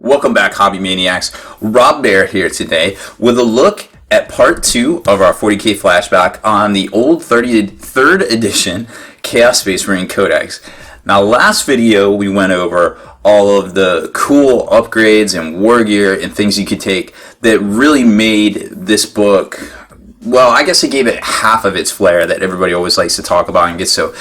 Welcome back, Hobby Maniacs. Rob Bear here today with a look at part 2 of our 40k flashback on the old 3rd edition Chaos Space Marine Codex. Now, last video we went over all of the cool upgrades and war gear and things you could take that really made this book, well, I guess it gave it half of its flair that everybody always likes to talk about and gets so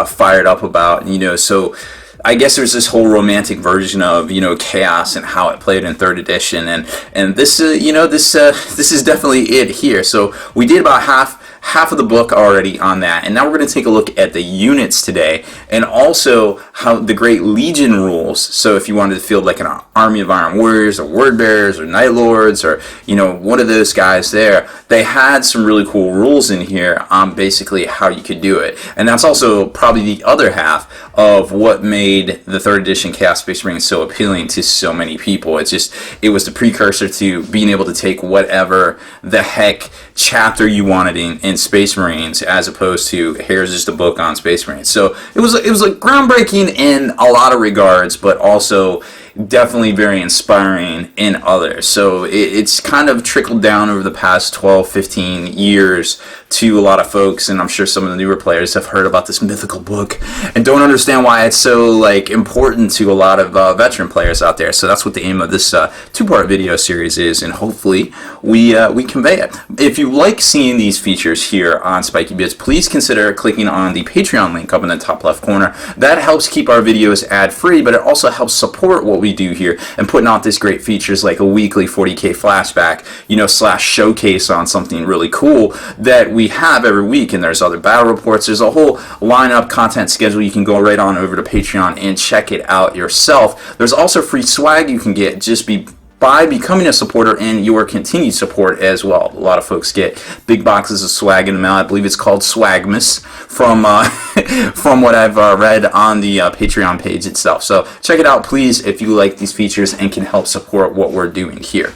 fired up about, so I guess there's this whole romantic version of, chaos and how it played in 3rd edition, and this this is definitely it here. So we did about half of the book already on that, and now we're going to take a look at the units today, and also how the Great Legion rules. So if you wanted to field like an army of Iron Warriors or Word Bearers or Night Lords or one of those guys there, they had some really cool rules in here on basically how you could do it. And that's also probably the other half of what made the 3rd edition Chaos Space Marine so appealing to so many people. It was the precursor to being able to take whatever the heck chapter you wanted in Space Marines, as opposed to here's just a book on Space Marines. So it was like groundbreaking in a lot of regards, but also definitely very inspiring in others. So it's kind of trickled down over the past 12, 15 years to a lot of folks, and I'm sure some of the newer players have heard about this mythical book and don't understand why it's so important to a lot of veteran players out there. So that's what the aim of this two-part video series is, and hopefully we convey it. If you like seeing these features here on Spiky Bits, please consider clicking on the Patreon link up in the top left corner. That helps keep our videos ad-free, but it also helps support what we do here and putting out this great features like a weekly 40k flashback, / showcase on something really cool that we have every week. And there's other battle reports. There's a whole lineup content schedule. You can go right on over to Patreon and check it out yourself. There's also free swag you can get by becoming a supporter and your continued support as well. A lot of folks get big boxes of swag in the mail. I believe it's called Swagmas from what I've read on the Patreon page itself. So check it out, please, if you like these features and can help support what we're doing here.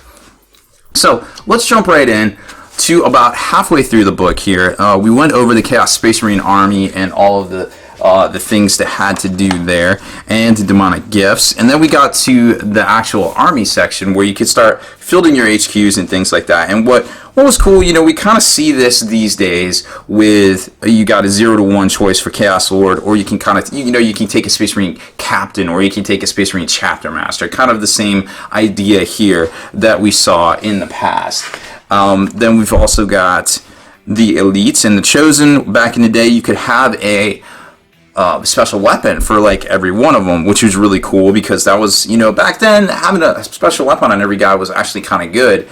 So let's jump right in to about halfway through the book here. We went over the Chaos Space Marine Army and all of the things that had to do there, and the demonic gifts, and then we got to the actual army section where you could start fielding your HQs and things like that. And what was cool, we kind of see this these days with you got a 0 to 1 choice for Chaos Lord, or you can kind of you can take a Space Marine Captain, or you can take a Space Marine Chapter Master. Kind of the same idea here that we saw in the past. Then we've also got the elites and the chosen. Back in the day, you could have a special weapon for every one of them, which was really cool, because that was, back then having a special weapon on every guy was actually kind of good,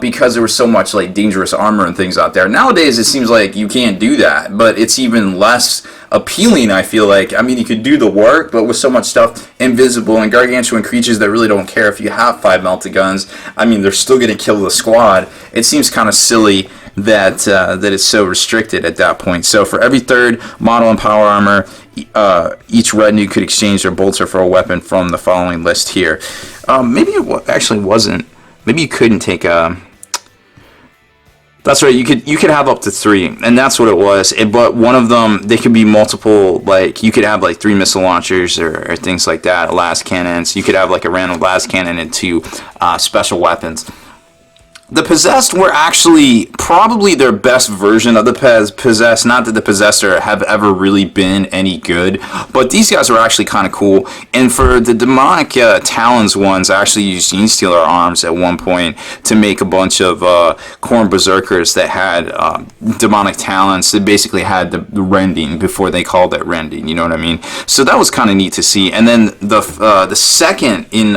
because there was so much dangerous armor and things out there. Nowadays it seems like you can't do that, but it's even less appealing, I feel like. I mean, you could do the work, but with so much stuff invisible and gargantuan creatures that really don't care if you have 5 melted guns, I mean, they're still going to kill the squad. It seems kind of silly that it's so restricted at that point. So for every 3rd model in power armor, each retinue could exchange their bolter for a weapon from the following list here. Maybe it actually wasn't. Maybe you couldn't take a... That's right, you could have up to 3, and that's what it was. But one of them, they could be multiple, you could have 3 missile launchers or things like that, las cannons. You could have a random las cannon and 2 special weapons. The Possessed were actually probably their best version of the Possessed. Not that the Possessor have ever really been any good, but these guys were actually kind of cool. And for the demonic Talons ones, I actually used Genestealer arms at one point to make a bunch of Khorne Berserkers that had demonic talons. They basically had the rending before they called it rending, you know what I mean? So that was kind of neat to see. And then the second in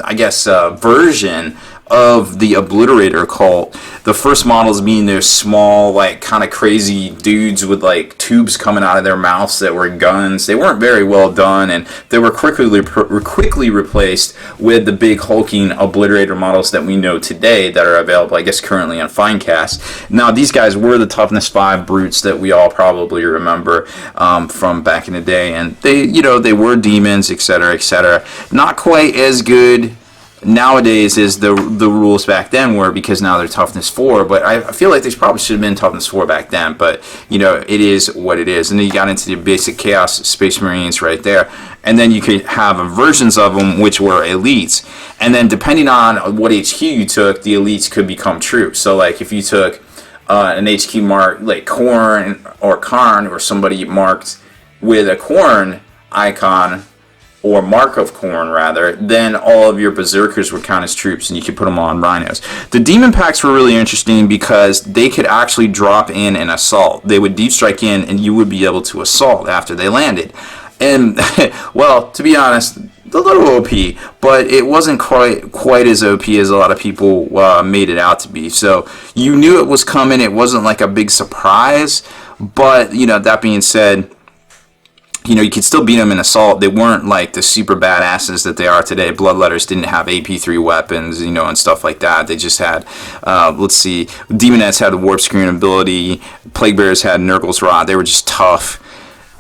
I guess version of the Obliterator cult, the first models being those small, kind of crazy dudes with tubes coming out of their mouths that were guns. They weren't very well done, and they were quickly replaced with the big hulking Obliterator models that we know today that are available, I guess, currently on Finecast. Now, these guys were the Toughness 5 brutes that we all probably remember from back in the day, and they were demons, etc., etc. Not quite as good nowadays is the rules back then were, because now they're toughness 4, but I feel like they probably should have been toughness 4 back then, but you know, it is what it is. And then you got into the basic Chaos Space Marines right there, and then you could have versions of them which were elites, and then depending on what HQ you took, the elites could become troops. So like if you took an HQ mark like Khorne or Karn, or somebody marked with a Khorne icon, or Mark of Khorne rather, then all of your berserkers would count as troops and you could put them on rhinos. The demon packs were really interesting because they could actually drop in and assault. They would deep strike in and you would be able to assault after they landed. And well, to be honest, a little OP, but it wasn't quite as OP as a lot of people made it out to be. So you knew it was coming. It wasn't like a big surprise, but you know, that being said, you know, you could still beat them in assault. They weren't like the super badasses that they are today. Bloodletters didn't have AP3 weapons, you know, and stuff like that. They just had, let's see, Demonettes had the Warp Screen ability. Plaguebearers had Nurgle's Rod. They were just tough.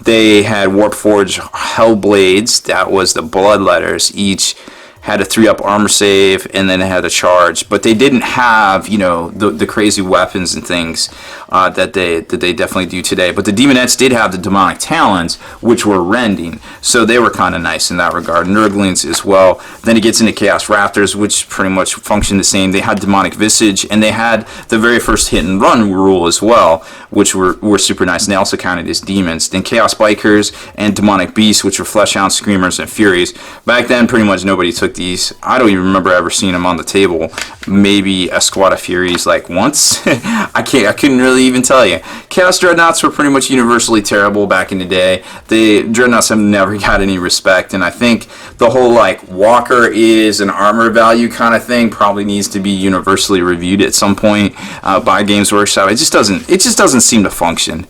They had Warpforged Hellblades. That was the Bloodletters. Each had a 3-up armor save, and then it had a charge. But they didn't have, you know, the crazy weapons and things that they definitely do today. But the Demonettes did have the Demonic Talons, which were rending. So they were kind of nice in that regard. Nurglings as well. Then it gets into Chaos Raptors, which pretty much function the same. They had Demonic Visage, and they had the very first hit and run rule as well, which were super nice. And they also counted as demons. Then Chaos Bikers and Demonic Beasts, which were Fleshhounds, Screamers, and Furies. Back then, pretty much nobody took these. I don't even remember ever seeing them on the table. Maybe a squad of Furies like once. I couldn't really even tell you. Chaos Dreadnoughts were pretty much universally terrible back in the day. The Dreadnoughts have never got any respect, and I think the whole like Walker is an armor value kind of thing probably needs to be universally reviewed at some point by Games Workshop. It just doesn't seem to function.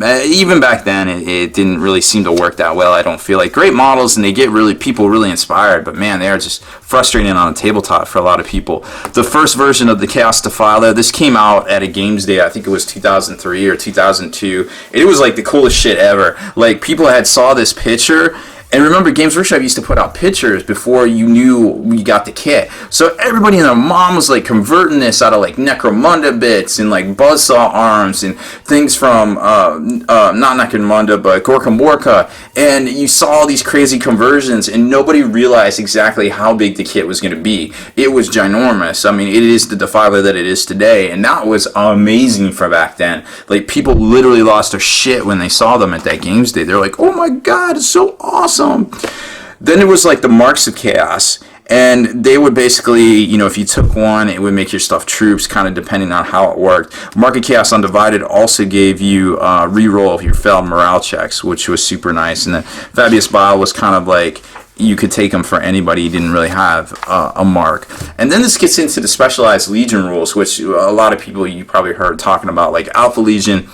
Even back then, it didn't really seem to work that well. I don't feel like great models, and they get people really inspired, but man, they are just frustrating on a tabletop for a lot of people. The first version of the Chaos Defiler, this came out at a Games Day, I think it was 2003 or 2002. It was like the coolest shit ever. Like, people had saw this picture. And remember, Games Workshop used to put out pictures before you knew we got the kit. So everybody and their mom was like converting this out of like Necromunda bits and like Buzzsaw arms and things from, not Necromunda, but Gorka Morka. And you saw all these crazy conversions and nobody realized exactly how big the kit was going to be. It was ginormous. I mean, it is the Defiler that it is today. And that was amazing for back then. Like, people literally lost their shit when they saw them at that Games Day. They're like, oh my God, it's so awesome. Then it was like the Marks of Chaos, and they would basically, you know, if you took one, it would make your stuff troops, kind of depending on how it worked. Mark of Chaos Undivided also gave you reroll of your failed morale checks, which was super nice. And then Fabius Bile was kind of like, you could take them for anybody who didn't really have a mark. And then this gets into the specialized Legion rules, which a lot of people you probably heard talking about, like Alpha Legion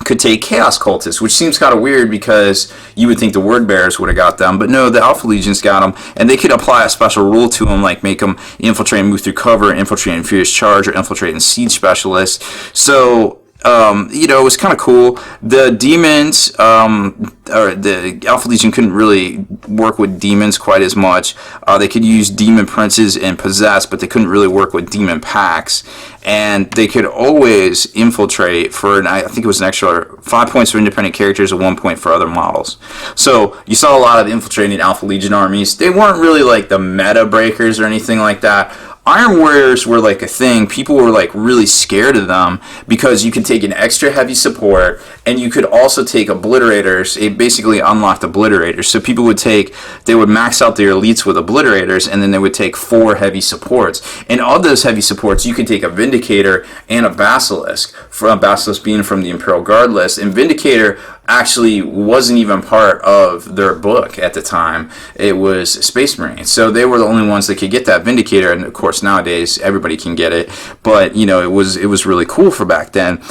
could take Chaos Cultists, which seems kind of weird because you would think the Word Bearers would have got them, but no, the Alpha Legions got them, and they could apply a special rule to them, like make them infiltrate and move through cover, infiltrate and furious charge, or infiltrate and siege specialist. So you know, it was kind of cool. The demons, or the Alpha Legion couldn't really work with demons quite as much. They could use demon princes and possess, but they couldn't really work with demon packs. And they could always infiltrate for, I think it was an extra 5 points for independent characters and 1 point for other models. So you saw a lot of infiltrating Alpha Legion armies. They weren't really like the meta breakers or anything like that. Iron Warriors were like a thing. People were like really scared of them because you could take an extra heavy support and you could also take Obliterators. It basically unlocked Obliterators. So people would they would max out their elites with Obliterators, and then they would take 4 heavy supports. And of those heavy supports, you could take a Vindicator and a Basilisk. Basilisk being from the Imperial Guard list. And Vindicator actually wasn't even part of their book at the time. It was Space Marines. So they were the only ones that could get that Vindicator, and of course nowadays everybody can get it. But you know, it was really cool for back then.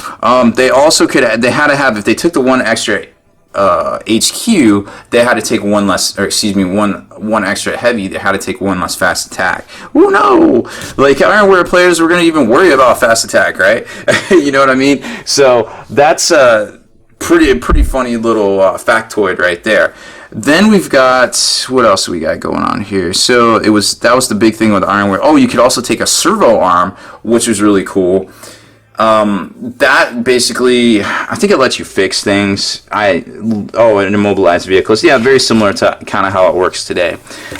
They also had to have, if they took the one extra HQ, they had to take one extra heavy. They had to take one less fast attack. Oh no! Like, Iron Warrior players were going to even worry about fast attack, right? You know what I mean? So that's pretty funny little factoid right there. Then we've got, what else we got going on here? So that was the big thing with Ironware. Oh, you could also take a servo arm, which was really cool. That basically, I think it lets you fix things. And immobilize vehicles. Yeah, very similar to kind of how it works today.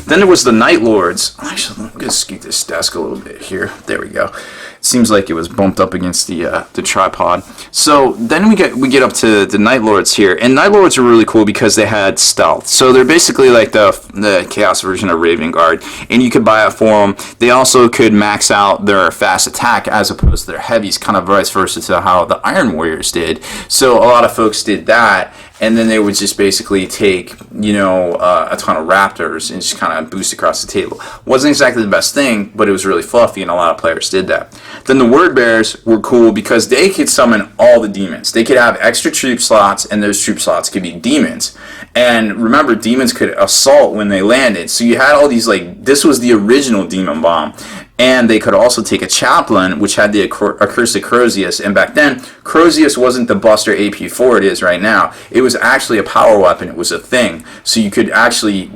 Then there was the Night Lords. Actually, I'm gonna scoot this desk a little bit here. There we go. It seems like it was bumped up against the tripod. So then we get up to the Night Lords here, and Night Lords are really cool because they had stealth. So they're basically like the Chaos version of Raven Guard, and you could buy it for them. They also could max out their fast attack as opposed to their heavies, kind of vice versa to how the Iron Warriors did. So a lot of folks did that, and then they would just basically take, a ton of Raptors and just kind of boost across the table. Wasn't exactly the best thing, but it was really fluffy, and a lot of players did that. Then the Word Bearers were cool because they could summon all the demons. They could have extra troop slots, and those troop slots could be demons. And remember, demons could assault when they landed. So you had all these, this was the original Demon Bomb. And they could also take a Chaplain, which had the Accursed Crozius. And back then, Crozius wasn't the Buster AP4 it is right now. It was actually a power weapon. It was a thing. So you could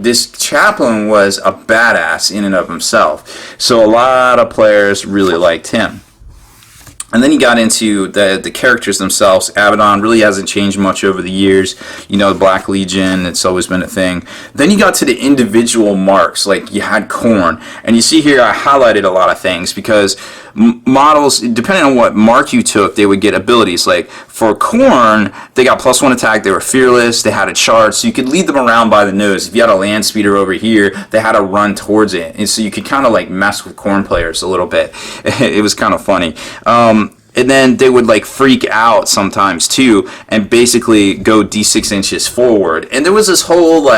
this Chaplain was a badass in and of himself. So a lot of players really liked him. And then you got into the characters themselves. Abaddon really hasn't changed much over the years. The Black Legion, it's always been a thing. Then you got to the individual marks, like you had Khorne. And you see here I highlighted a lot of things because models, depending on what mark you took, they would get abilities. Like for Khorne, they got +1 attack, they were fearless, they had a charge, so you could lead them around by the nose. If you had a land speeder over here, they had to run towards it. And so you could kind of mess with Khorne players a little bit. It was kind of funny. And then they would freak out sometimes too and basically go D6 inches forward. And there was this whole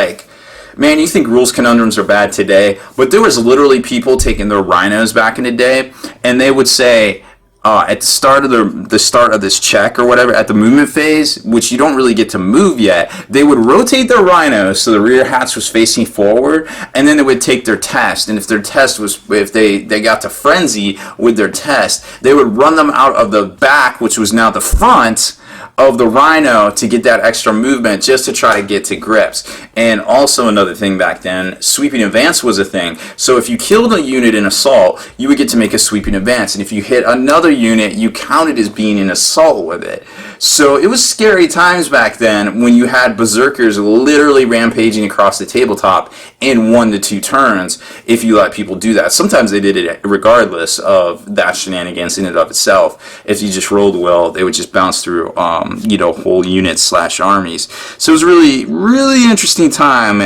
man, you think rules conundrums are bad today, but there was literally people taking their rhinos back in the day, and they would say at the start of this check or whatever, at the movement phase, which you don't really get to move yet, they would rotate their rhinos so the rear hatch was facing forward, and then they would take their test. And if their test was, if they got to frenzy with their test, they would run them out of the back, which was now the front of the rhino, to get that extra movement just to try to get to grips. And also another thing back then, sweeping advance was a thing. So if you killed a unit in assault, you would get to make a sweeping advance, and if you hit another unit, you counted as being in assault with it. So it was scary times back then when you had berserkers literally rampaging across the tabletop in 1 to 2 turns if you let people do that. Sometimes they did it regardless of that shenanigans in and of itself. If you just rolled well, they would just bounce through whole units / armies. So it was really, really interesting time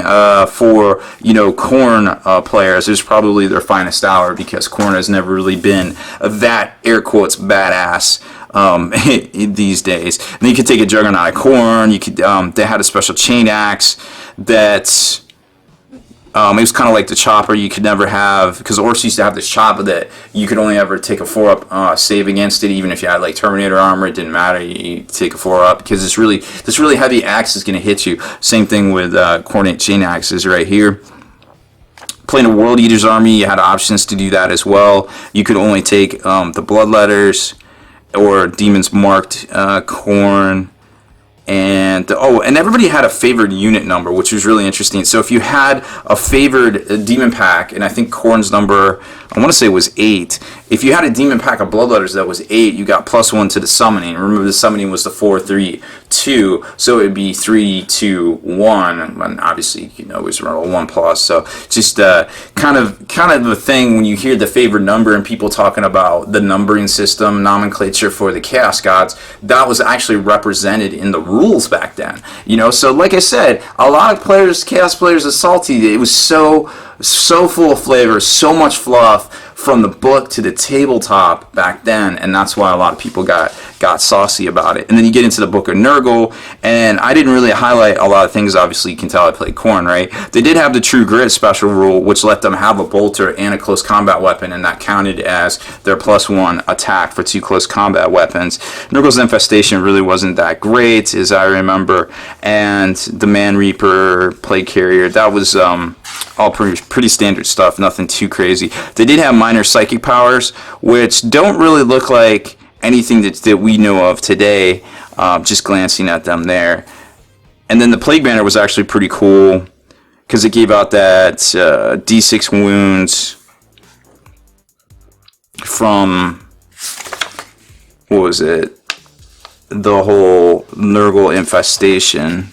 for Khorne players. It was probably their finest hour because Khorne has never really been that air quotes badass these days. And then you could take a Juggernaut Khorne. You could they had a special chain axe that it was kind of like the chopper. You could never have, because Orcs used to have this chopper that you could only ever take a 4-up save against it, even if you had Terminator armor. It didn't matter. You take a 4-up because this really heavy axe is going to hit you. Same thing with coordinate chain axes right here. Playing a World Eater's army, you had options to do that as well. You could only take the Bloodletters or Demons Marked Khorne. And everybody had a favored unit number, which was really interesting. So if you had a favored demon pack, and I think Khorne's number, I want to say was 8. If you had a demon pack of Bloodletters that was 8, you got +1 to the summoning. Remember, the summoning was the 4, 3, 2, so it would be 3, 2, 1, and obviously you can always roll 1+. So just kind of the thing when you hear the favored number and people talking about the numbering system nomenclature for the Chaos Gods, that was actually represented in the rules back then. So like I said, a lot of players, Chaos players, are salty. It was so full of flavor, so much fluff from the book to the tabletop back then, and that's why a lot of people got saucy about it. And then you get into the Book of Nurgle, and I didn't really highlight a lot of things. Obviously, you can tell I played Khorne, right? They did have the True Grit special rule, which let them have a bolter and a close combat weapon, and that counted as their +1 attack for 2 close combat weapons. Nurgle's Infestation really wasn't that great, as I remember, and the Man Reaper, Plague Carrier, that was all pretty standard stuff, nothing too crazy. They did have minor psychic powers, which don't really look like anything that we know of today, just glancing at them there. And then the Plague Banner was actually pretty cool because it gave out that D6 wounds from, what was it? The whole Nurgle infestation.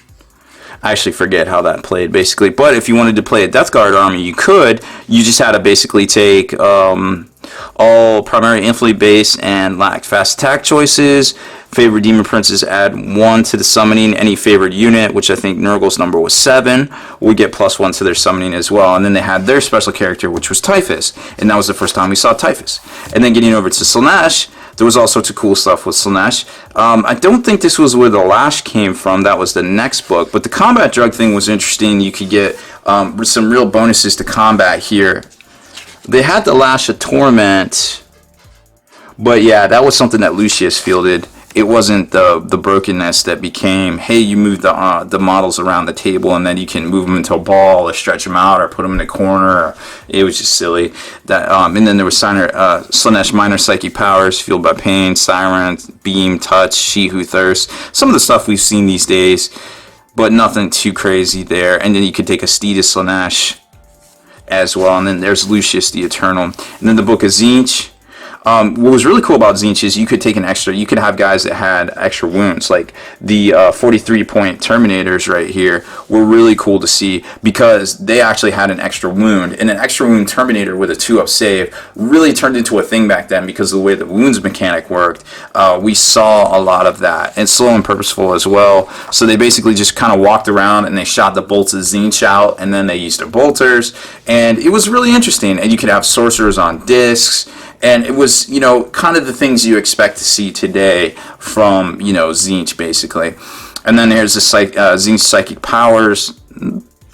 I actually forget how that played basically, but if you wanted to play a Death Guard army, you could. You just had to basically take all primary infantry base and lacked fast attack choices. Favored demon princes add 1 to the summoning. Any favored unit, which I think Nurgle's number was 7, would get +1 to their summoning as well. And then they had their special character, which was Typhus, and that was the first time we saw Typhus. And then getting over to Slaanesh, there was all sorts of cool stuff with Slaanesh. I don't think this was where the Lash came from. That was the next book. But the combat drug thing was interesting. You could get some real bonuses to combat here. They had the Lash of Torment, but yeah, that was something that Lucius fielded. It wasn't the brokenness that became, hey, you move the models around the table and then you can move them into a ball or stretch them out or put them in a corner. It was just silly. That and then there was Slaanesh minor psychic powers, fueled by pain, siren, beam, touch, she who thirsts. Some of the stuff we've seen these days, but nothing too crazy there. And then you could take a Steed of Slaanesh as well. And then there's Lucius the Eternal. And then the Book of Tzeentch. What was really cool about Tzeentch is you could take an extra, you could have guys that had extra wounds, like the 43-point Terminators right here were really cool to see because they actually had an extra wound, and an extra wound Terminator with a 2-up save really turned into a thing back then because of the way the wounds mechanic worked. We saw a lot of that, and slow and purposeful as well. So they basically just kind of walked around and they shot the bolts of Tzeentch out, and then they used their bolters, and it was really interesting. And you could have sorcerers on discs. And it was, kind of the things you expect to see today from, Tzeentch, basically. And then there's the Tzeentch Psychic Powers,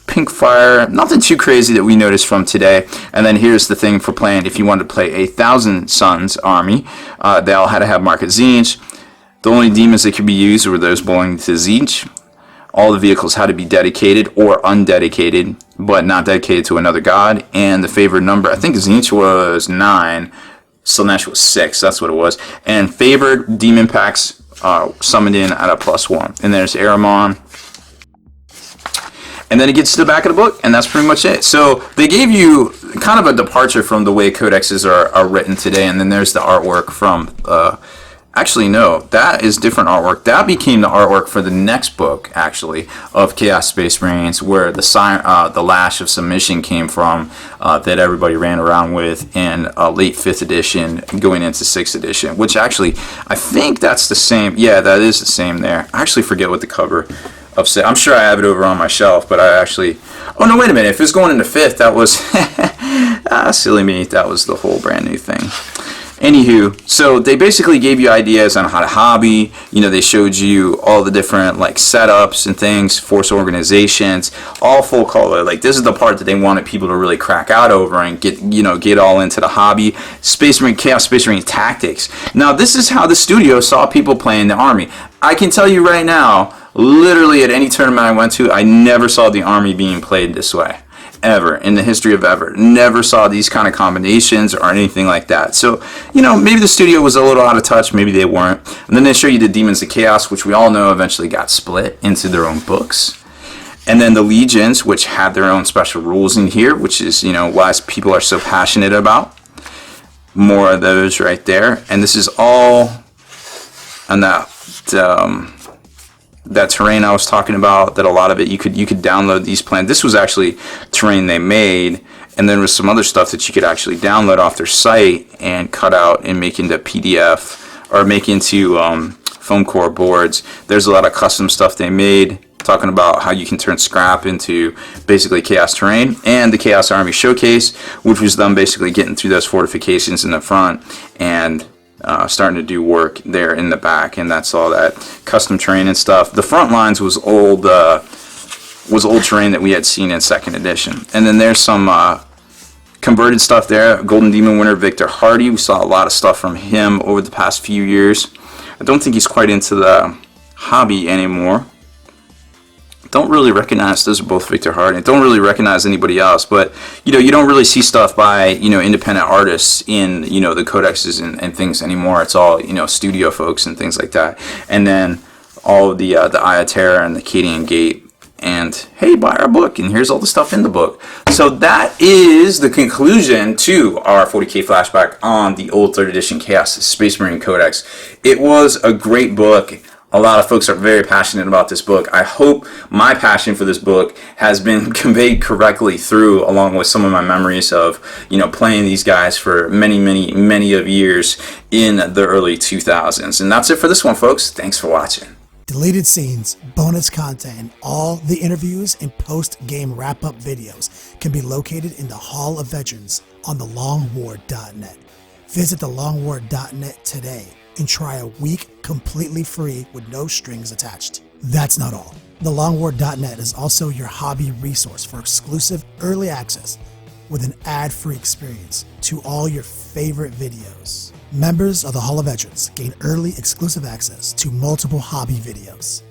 Pink Fire, nothing too crazy that we noticed from today. And then here's the thing for playing, if you wanted to play a Thousand Suns army, they all had to have Mark of Tzeentch. The only demons that could be used were those belonging to Tzeentch. All the vehicles had to be dedicated or undedicated, but not dedicated to another god. And the favored number, I think Tzeentch was 9. Slaanesh was 6, that's what it was. And favored demon packs summoned in at a +1. And there's Aramon. And then it gets to the back of the book, and that's pretty much it. So they gave you kind of a departure from the way codexes are written today. And then there's the artwork from... Actually, no, that is different artwork. That became the artwork for the next book, actually, of Chaos Space Marines, where the Lash of Submission came from, that everybody ran around with in late 5th edition, going into 6th edition, which actually, I think that's the same. Yeah, that is the same there. I actually forget what the cover of... I'm sure I have it over on my shelf, but I actually... Oh, no, wait a minute. If it's going into 5th, that was... silly me. That was the whole brand new thing. Anywho, so they basically gave you ideas on how to hobby. They showed you all the different setups and things, force organizations, all full color. This is the part that they wanted people to really crack out over and get all into the hobby. Chaos Space Marine tactics. Now, this is how the studio saw people playing the army. I can tell you right now, literally at any tournament I went to, I never saw the army being played this way. Ever in the history of ever. Never saw these kind of combinations or anything like that. So, maybe the studio was a little out of touch, maybe they weren't. And then they show you the Demons of Chaos, which we all know eventually got split into their own books. And then the Legions, which had their own special rules in here, which is, why people are so passionate about. More of those right there. And this is all on that terrain I was talking about, that a lot of it you could download these plans. This was actually terrain they made, and then there was some other stuff that you could actually download off their site and cut out and make into PDF or make into foam core boards. There's a lot of custom stuff they made talking about how you can turn scrap into basically chaos terrain, and the Chaos Army Showcase, which was them basically getting through those fortifications in the front and starting to do work there in the back, and that's all that custom terrain and stuff. The front lines was old terrain that we had seen in 2nd edition. And then there's some converted stuff there. Golden Demon winner Victor Hardy. We saw a lot of stuff from him over the past few years. I don't think he's quite into the hobby anymore. Don't really recognize, those are both Victor Hardy. I don't really recognize anybody else, but you don't really see stuff by independent artists in the codexes and things anymore. It's all studio folks and things like that. And then all of the Eye of Terror and the Cadian Gate. And hey, buy our book, and here's all the stuff in the book. So that is the conclusion to our 40K flashback on the old 3rd edition Chaos Space Marine Codex. It was a great book. A lot of folks are very passionate about this book. I hope my passion for this book has been conveyed correctly through, along with some of my memories of, playing these guys for many of years in the early 2000s. And that's it for this one, folks. Thanks for watching. Deleted scenes, bonus content, and all the interviews and post-game wrap-up videos can be located in the Hall of Veterans on thelongwar.net. Visit thelongwar.net today and try a week completely free with no strings attached. That's not all. Thelongwar.net is also your hobby resource for exclusive early access with an ad-free experience to all your favorite videos. Members of the Hall of Veterans gain early exclusive access to multiple hobby videos.